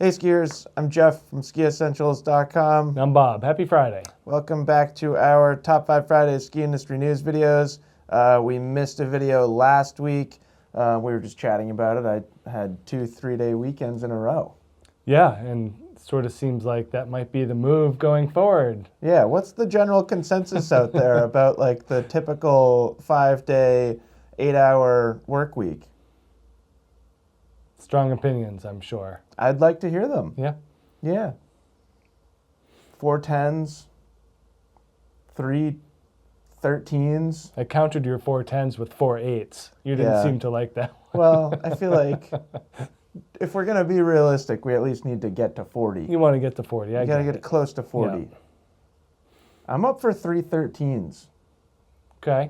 Hey skiers, I'm Jeff from skiessentials.com. I'm Bob. Happy Friday. Welcome back to our Top 5 Friday ski industry news videos. We missed a video last week. We were just chatting about it. I had 2 3-day weekends in a row. Yeah, and it sort of seems like that might be the move going forward. Yeah, what's the general consensus out there about like the typical 5-day, 8-hour work week? Strong opinions, I'm sure. I'd like to hear them. Yeah. Yeah. 4 10s, 3 13s. I countered your 4 10s with 4 8s. You didn't seem to like that one. Well, I feel like if we're going to be realistic, we at least need to get to 40. You want to get to 40. You got to get close to 40. Yeah. I'm up for 3 13s. Okay.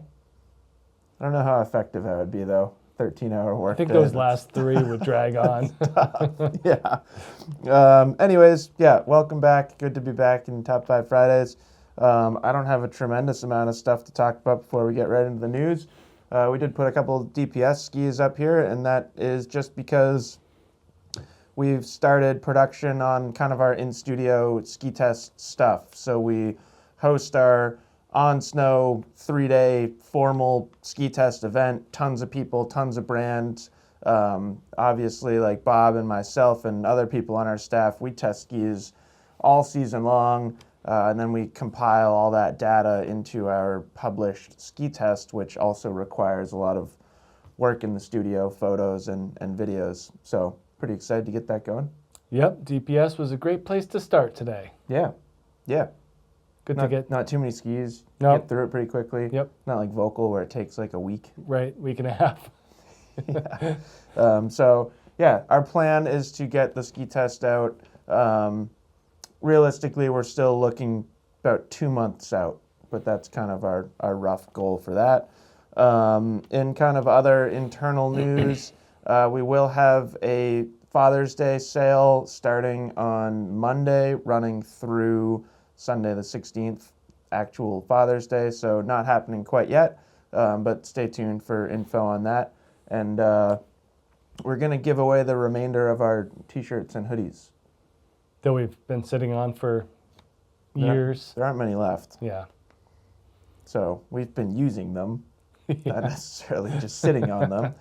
I don't know how effective that would be, though. 13-hour work. I think those last 3 would drag on. Yeah. Anyways, yeah, welcome back. Good to be back in Top 5 Fridays. I don't have a tremendous amount of stuff to talk about before we get right into the news. We did put a couple of DPS skis up here, and that is just because we've started production on kind of our in-studio ski test stuff. So we host our on-snow 3-day formal ski test event, tons of people, tons of brands. Obviously, like Bob and myself and other people on our staff, we test skis all season long, and then we compile all that data into our published ski test, which also requires a lot of work in the studio, photos and videos. So pretty excited to get that going. Yep, DPS was a great place to start today. Yeah. Good to get. Not too many skis. No. Get through it pretty quickly. Yep. Not like vocal where it takes like a week. Right, week and a half. Yeah. So yeah, our plan is to get the ski test out. Realistically, we're still looking about 2 months out, but that's kind of our rough goal for that. In kind of other internal news, we will have a Father's Day sale starting on Monday, running through Sunday the 16th, actual Father's Day. So not happening quite yet, but stay tuned for info on that. And we're going to give away the remainder of our t-shirts and hoodies. That we've been sitting on for years. There aren't many left. Yeah. So we've been using them, not necessarily just sitting on them.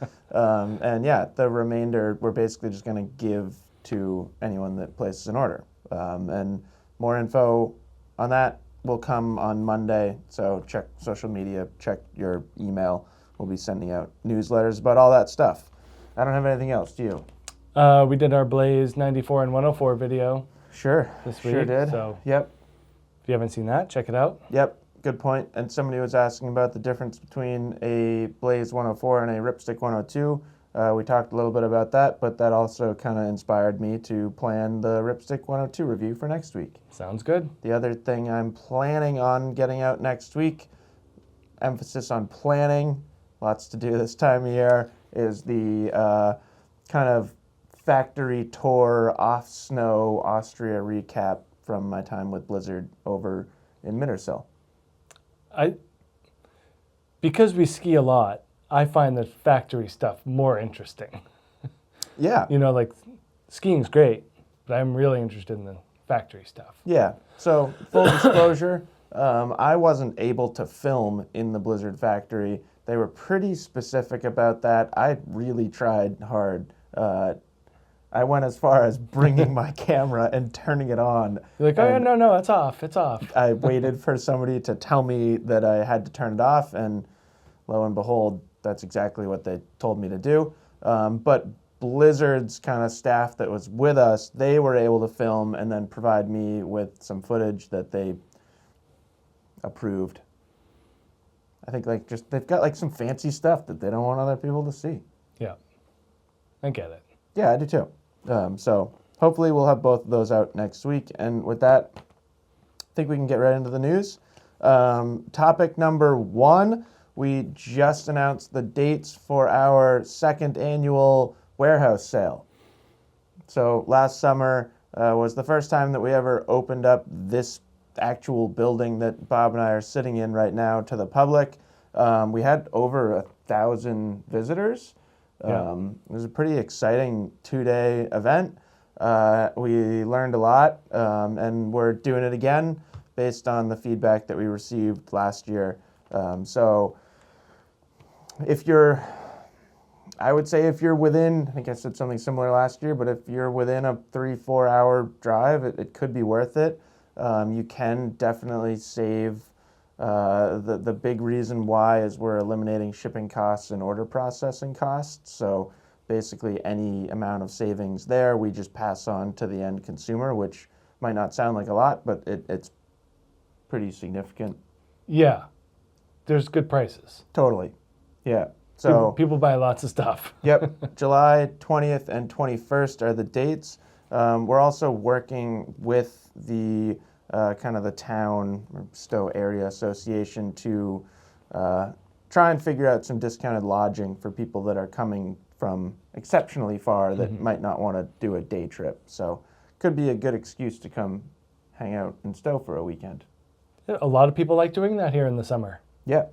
And yeah, the remainder we're basically just going to give to anyone that places an order. And more info on that will come on Monday. So check social media, check your email. We'll be sending out newsletters about all that stuff. I don't have anything else, do you? We did our Blaze 94 and 104 video. Sure. This week. Sure did. So yep. If you haven't seen that, check it out. Yep. Good point. And somebody was asking about the difference between a Blaze 104 and a Ripstick 102. We talked a little bit about that, but that also kind of inspired me to plan the Ripstick 102 review for next week. Sounds good. The other thing I'm planning on getting out next week, emphasis on planning, lots to do this time of year, is the kind of factory tour off-snow Austria recap from my time with Blizzard over in Mittersill. Because we ski a lot, I find the factory stuff more interesting. Yeah. You know, like skiing's great, but I'm really interested in the factory stuff. Yeah. So full disclosure, I wasn't able to film in the Blizzard factory. They were pretty specific about that. I really tried hard. I went as far as bringing my camera and turning it on. You're like, oh yeah, no, it's off, it's off. I waited for somebody to tell me that I had to turn it off, and lo and behold, that's exactly what they told me to do. But Blizzard's kind of staff that was with us, they were able to film and then provide me with some footage that they approved. I think like just they've got like some fancy stuff that they don't want other people to see. Yeah, I get it. Yeah, I do too. So hopefully we'll have both of those out next week. And with that, I think we can get right into the news. Topic number 1, we just announced the dates for our 2nd annual warehouse sale. So last summer was the first time that we ever opened up this actual building that Bob and I are sitting in right now to the public. We had over 1,000 visitors. Yeah. It was a pretty exciting 2-day event. We learned a lot, and we're doing it again based on the feedback that we received last year. So I would say if you're within, I think I said something similar last year, but if you're within a 3-4 hour drive, it could be worth it. You can definitely save. The big reason why is we're eliminating shipping costs and order processing costs. So basically any amount of savings there, we just pass on to the end consumer, which might not sound like a lot, but it's pretty significant. Yeah, there's good prices. Totally. Yeah. So people buy lots of stuff. Yep. July 20th and 21st are the dates. We're also working with the kind of the town or Stowe Area Association to try and figure out some discounted lodging for people that are coming from exceptionally far that might not want to do a day trip. So could be a good excuse to come hang out in Stowe for a weekend. A lot of people like doing that here in the summer. Yeah.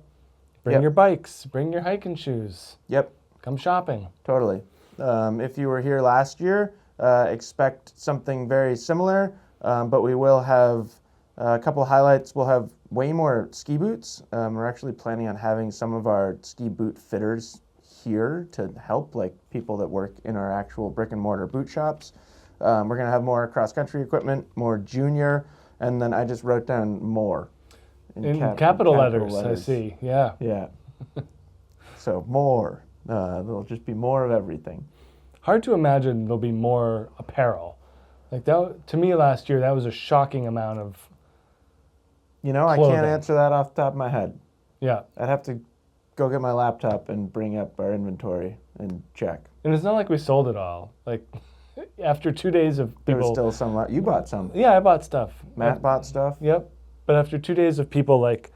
Bring your bikes, bring your hiking shoes. Yep. Come shopping. Totally. If you were here last year, expect something very similar, but we will have a couple highlights. We'll have way more ski boots. We're actually planning on having some of our ski boot fitters here to help, like people that work in our actual brick and mortar boot shops. We're going to have more cross-country equipment, more junior, and then I just wrote down more. In capital letters, I see. Yeah. Yeah. So more. There'll just be more of everything. Hard to imagine there'll be more apparel. Like that, to me last year, that was a shocking amount of clothing. I can't answer that off the top of my head. Yeah. I'd have to go get my laptop and bring up our inventory and check. And it's not like we sold it all. Like after 2 days of people... There was still some. You bought some. Yeah, I bought stuff. Matt bought stuff? Yep. But after 2 days of people like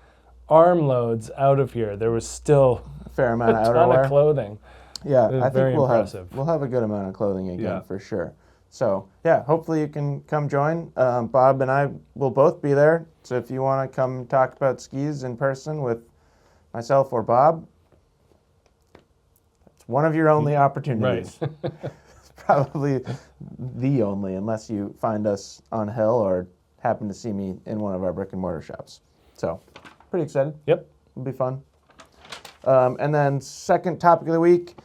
armloads out of here, there was still A fair amount a of ton outerwear. of clothing. Yeah, It was I think very we'll impressive. have a good amount of clothing again Yeah. for sure. So yeah, hopefully you can come join. Bob and I will both be there. So if you want to come talk about skis in person with myself or Bob, it's one of your only opportunities. Right. It's probably the only, unless you find us on Hill or happen to see me in one of our brick and mortar shops. So pretty excited. Yep. It'll be fun. And then second topic of the week,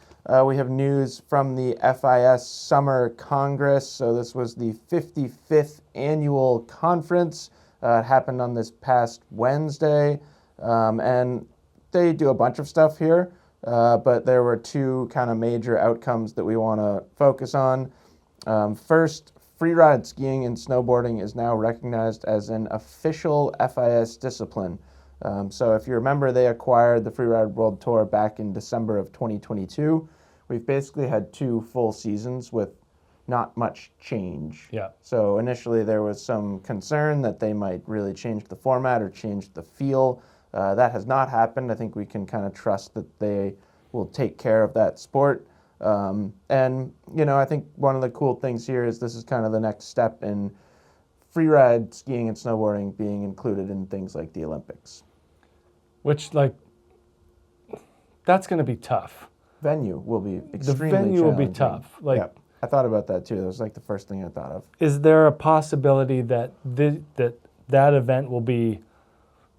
we have news from the FIS Summer Congress. So this was the 55th annual conference. It happened on this past Wednesday. And they do a bunch of stuff here, but there were two kind of major outcomes that we want to focus on. First, freeride skiing and snowboarding is now recognized as an official FIS discipline. So if you remember, they acquired the Freeride World Tour back in December of 2022. We've basically had 2 full seasons with not much change. Yeah. So initially there was some concern that they might really change the format or change the feel. That has not happened. I think we can kind of trust that they will take care of that sport. And, I think one of the cool things here is this is kind of the next step in freeride skiing and snowboarding being included in things like the Olympics. Which, that's going to be tough. Venue will be extremely The venue will be challenging. tough. Yeah, I thought about that too. That was the first thing I thought of. Is there a possibility that that event will be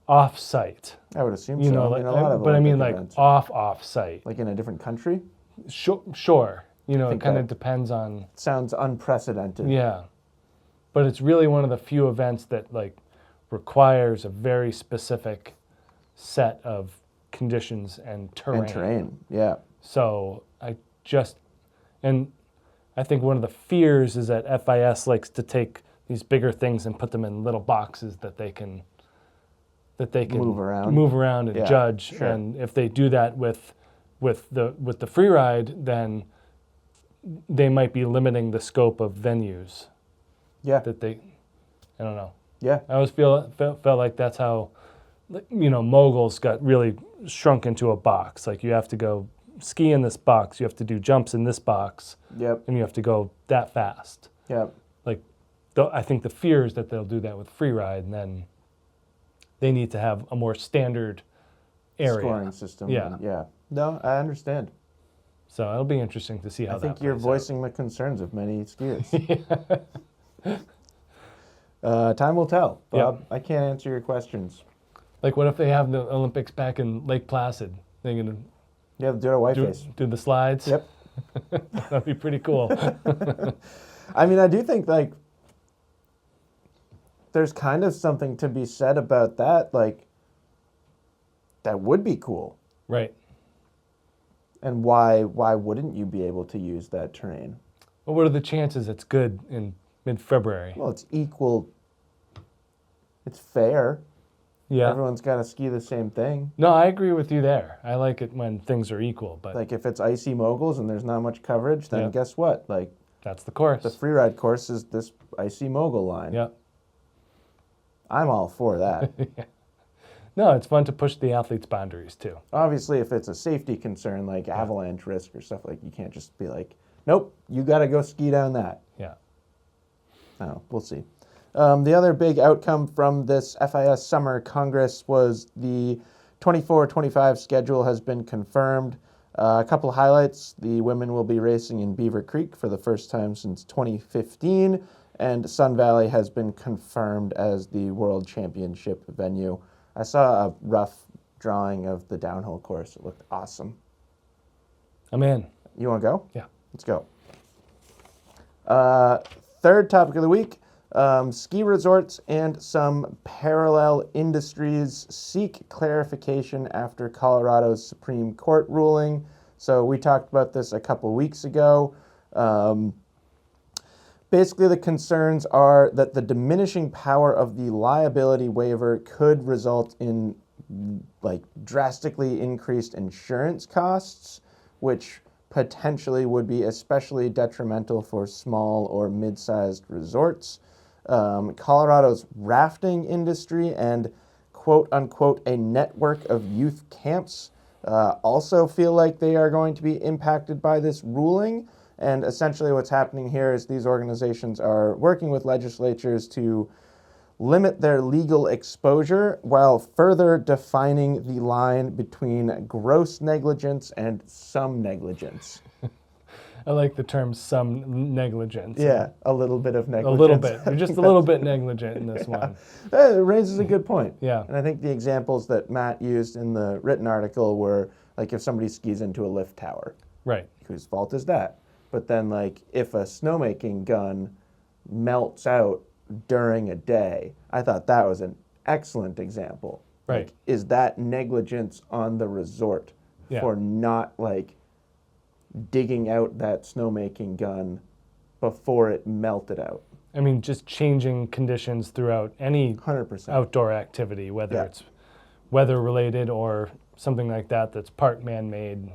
off-site? I would assume You so. know, a lot of but I mean, Olympic events are off-site. like in a different country. Sure. It think kind of that- depends on. Sounds unprecedented. Yeah, but it's really one of the few events that requires a very specific set of conditions and terrain. And terrain, yeah. So I think one of the fears is that FIS likes to take these bigger things and put them in little boxes that they can Move around. and Yeah, judge. sure. And if they do that with the free ride, then they might be limiting the scope of venues Yeah, that they. I don't know. yeah, I always felt like that's how, moguls got really shrunk into a box. Like you have to go ski in this box, you have to do jumps in this box, yep, and you have to go that fast. yep. I think the fear is that they'll do that with freeride, and then they need to have a more standard area. Scoring system. Yeah. Yeah. No, I understand. So it'll be interesting to see how I that think you're plays voicing the concerns of many skiers. Time will tell, Bob. I can't answer your questions. Like, what if they have the Olympics back in Lake Placid? They're gonna Yeah, do a white face. do the slides. Yep. That'd be pretty cool. I mean, I do think like there's kind of something to be said about that. Like, that would be cool. Right. And why wouldn't you be able to use that terrain? Well, what are the chances it's good in mid-February? Well, it's equal. It's fair. Yeah. Everyone's got to ski the same thing. No, I agree with you there. I like it when things are equal, but Like if it's icy moguls and there's not much coverage, then Yeah. guess what? Like that's the course. the freeride course is this icy mogul line. Yeah. I'm all for that. No, it's fun to push the athletes' boundaries too. Obviously, if it's a safety concern like avalanche risk or stuff, like you can't just be like, nope, you got to go ski down that. Yeah. No, we'll see. The other big outcome from this FIS Summer Congress was the 24-25 schedule has been confirmed. A couple highlights. The women will be racing in Beaver Creek for the first time since 2015, and Sun Valley has been confirmed as the World Championship venue. I saw a rough drawing of the downhill course. It looked awesome. I'm in. You want to go? Yeah. Let's go. Third topic of the week. Ski resorts and some parallel industries seek clarification after Colorado's Supreme Court ruling. So we talked about this a couple weeks ago. Basically, the concerns are that the diminishing power of the liability waiver could result in like drastically increased insurance costs, which potentially would be especially detrimental for small or mid-sized resorts. Colorado's rafting industry and quote unquote a network of youth camps also feel like they are going to be impacted by this ruling. And essentially what's happening here is these organizations are working with legislatures to limit their legal exposure while further defining the line between gross negligence and some negligence. I like the term some negligence. Yeah, a little bit of negligence. A little bit. You're just a little bit negligent in this one. It raises a good point. Yeah. And I think the examples that Matt used in the written article were like if somebody skis into a lift tower. Right. Whose fault is that? But then like if a snowmaking gun melts out during a day, I thought that was an excellent example. Right. Like, is that negligence on the resort for not like digging out that snowmaking gun before it melted out? I mean, just changing conditions throughout any 100%. outdoor activity, whether it's weather related or something like that that's part man-made,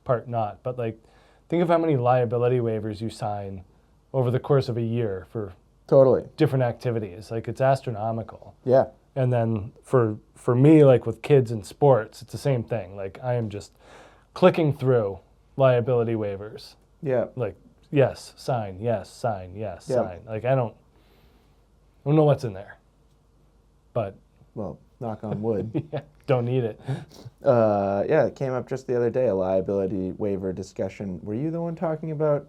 part not. But like, think of how many liability waivers you sign over the course of a year for Totally. different activities. Like, it's astronomical. Yeah. And then for me, like with kids and sports, it's the same thing. Like, I am just clicking through liability waivers. Yeah. Like, yes, sign, yes, sign, yes, Yeah. sign. Like, I don't know what's in there. But Well, knock on wood. yeah, don't need it. Yeah, it came up just the other day, a liability waiver discussion. Were you the one talking about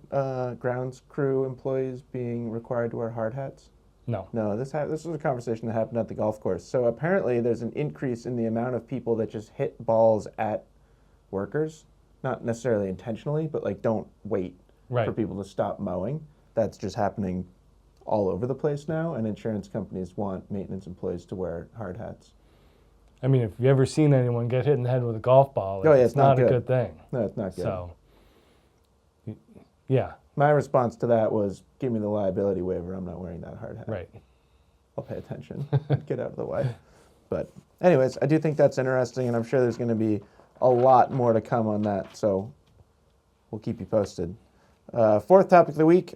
grounds crew employees being required to wear hard hats? No. No, this was a conversation that happened at the golf course. So apparently there's an increase in the amount of people that just hit balls at workers. Not necessarily intentionally, but like don't wait Right. for people to stop mowing. That's just happening all over the place now, and insurance companies want maintenance employees to wear hard hats. I mean, if you've ever seen anyone get hit in the head with a golf ball, Oh, yeah, it's not a good. good thing. No, it's not good. So, yeah, My response to that was, give me the liability waiver. I'm not wearing that hard hat. right. I'll pay attention. Get out of the way. But anyways, I do think that's interesting, and I'm sure there's going to be a lot more to come on that. So we'll keep you posted. Fourth topic of the week.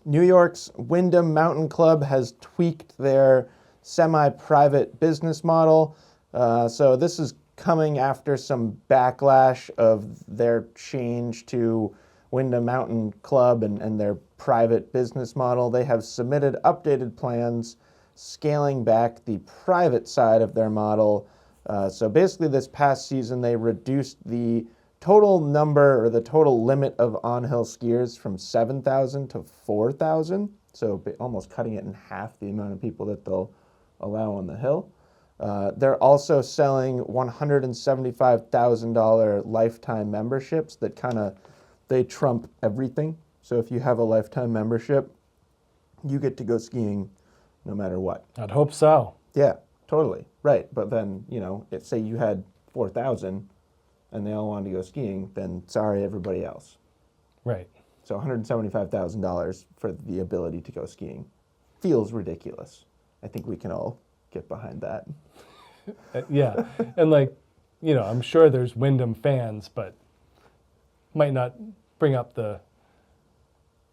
New York's Windham Mountain Club has tweaked their semi-private business model. So this is coming after some backlash of their change to Windham Mountain Club and their private business model. They have submitted updated plans scaling back the private side of their model. So basically this past season, they reduced the total number or the total limit of on-hill skiers from 7,000 to 4,000. So almost cutting it in half the amount of people that they'll allow on the hill. They're also selling $175,000 lifetime memberships that they trump everything. So if you have a lifetime membership, you get to go skiing no matter what. I'd hope so. Yeah, totally. Right. But then, say you had 4,000 and they all wanted to go skiing, then sorry, everybody else. Right. So $175,000 for the ability to go skiing feels ridiculous. I think we can all get behind that. Yeah. And I'm sure there's Windham fans, but might not bring up the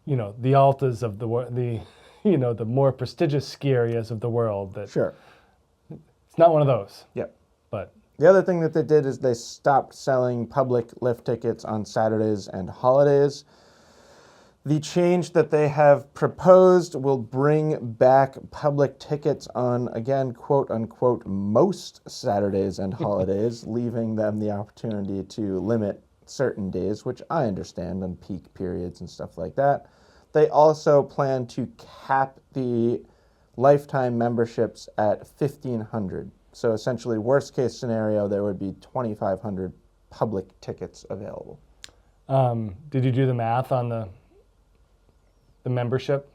altas of the more prestigious ski areas of the world. That Sure. It's not one of those. Yep. But the other thing that they did is they stopped selling public lift tickets on Saturdays and holidays. The change that they have proposed will bring back public tickets on, again, quote unquote, most Saturdays and holidays, leaving them the opportunity to limit certain days, which I understand on peak periods and stuff like that. They also plan to cap the lifetime memberships at 1,500. So essentially, worst case scenario, there would be 2,500 public tickets available. Did you do the math on the membership?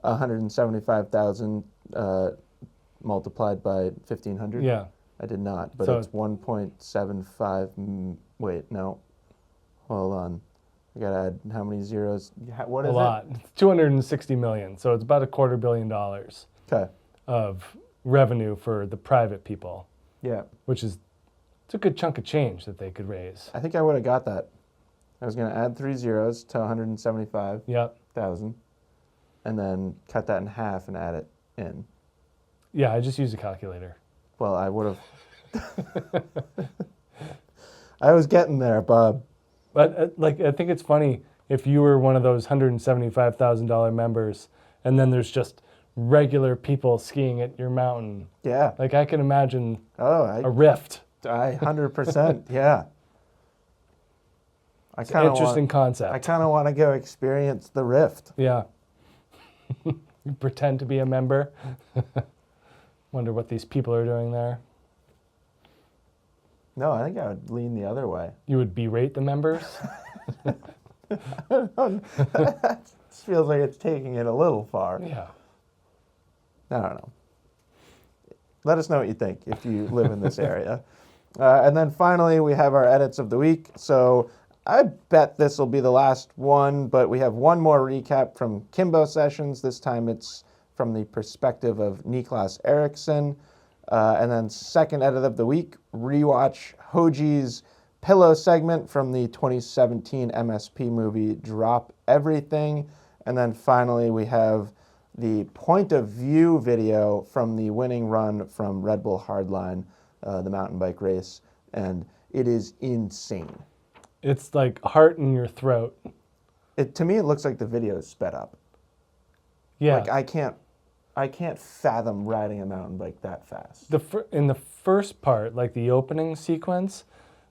175,000 multiplied by 1,500? Yeah. I did not, but So it's 1.75. Wait, no. Hold on. I got to add how many zeros? What is a lot. It's 260 million. So it's about $250 million Okay. of revenue for the private people, Yeah. which is it's a good chunk of change that they could raise. I think I would have got that. I was going to add 3 zeros to 175,000 Yep. and then cut that in half and add it in. Yeah, I just used a calculator. Well, I would have. I was getting there, Bob. But I think it's funny if you were one of those $175,000 members, and then there's just regular people skiing at your mountain. Yeah. Like I can imagine Oh, a rift. I 100%. Yeah. I It's kind an of interesting I concept. kind of want to go experience the rift. Yeah. You pretend to be a member. Wonder what these people are doing there. No, I think I would lean the other way. You would berate the members? This feels like it's taking it a little far. Yeah. I don't know. Let us know what you think if you live in this area. And then finally, we have our edits of the week. So I bet this will be the last one, but we have one more recap from Kimbo Sessions. This time it's from the perspective of Niklas Eriksson. And then second edit of the week, rewatch Hoji's pillow segment from the 2017 MSP movie Drop Everything. And then finally, we have the point of view video from the winning run from Red Bull Hardline, the mountain bike race. And it is insane. It's like heart in your throat. To me, it looks like the video is sped up. Yeah. Like I can't fathom riding a mountain bike that fast. In the first part, like the opening sequence,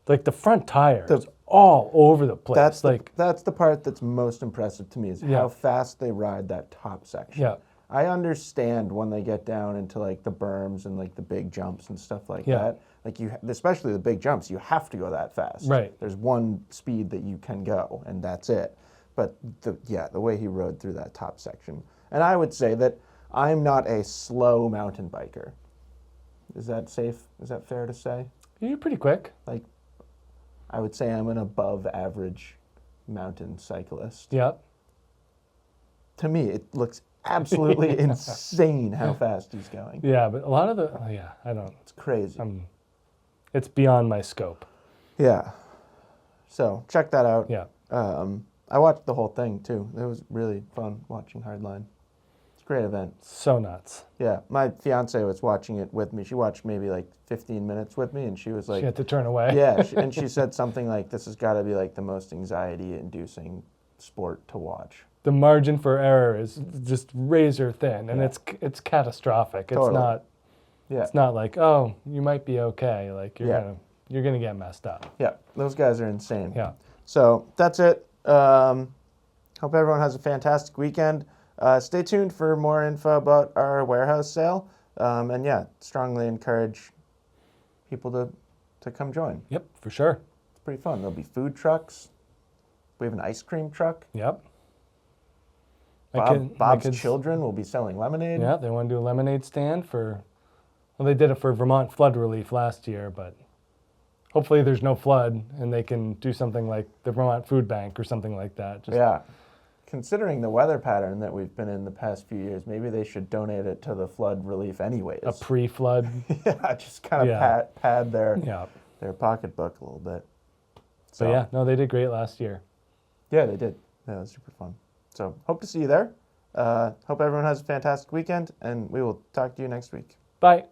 like the front tire is all over the place. That's the part that's most impressive to me is Yeah. how fast they ride that top section. Yeah. I understand when they get down into like the berms and like the big jumps and stuff like Yeah. that. Like especially the big jumps, you have to go that fast. Right. There's one speed that you can go, and that's it. But the way he rode through that top section, and I would say that I'm not a slow mountain biker. Is that safe? Is that fair to say? You're pretty quick. Like, I would say I'm an above average mountain cyclist. Yep. To me, it looks absolutely insane how fast he's going. Yeah, but a lot of I don't. It's crazy. It's beyond my scope. Yeah. So check that out. Yeah. I watched the whole thing too. It was really fun watching Hardline. It's a great event. So nuts. Yeah. My fiance was watching it with me. She watched maybe like 15 minutes with me, and she was like, She had to turn away. yeah. And she said something like, "This has got to be like the most anxiety-inducing sport to watch." The margin for error is just razor thin, and Yeah. it's catastrophic. It's Totally. not. Yeah. It's not like, oh, you might be okay. Like you're Yeah. gonna you're going to get messed up. Yeah, those guys are insane. Yeah. So that's it. Hope everyone has a fantastic weekend. Stay tuned for more info about our warehouse sale. And yeah, strongly encourage people to come join. Yep, for sure. It's pretty fun. There'll be food trucks. We have an ice cream truck. Yep. Bob's children will be selling lemonade. Yeah, they want to do a lemonade stand for, well, they did it for Vermont flood relief last year, but hopefully there's no flood and they can do something like the Vermont Food Bank or something like that. Yeah. Considering the weather pattern that we've been in the past few years, maybe they should donate it to the flood relief anyways. A pre-flood. Yeah, just kind of pad their pocketbook a little bit. So, but yeah, no, they did great last year. Yeah, they did. Yeah, it was super fun. So hope to see you there. Hope everyone has a fantastic weekend, and we will talk to you next week. Bye.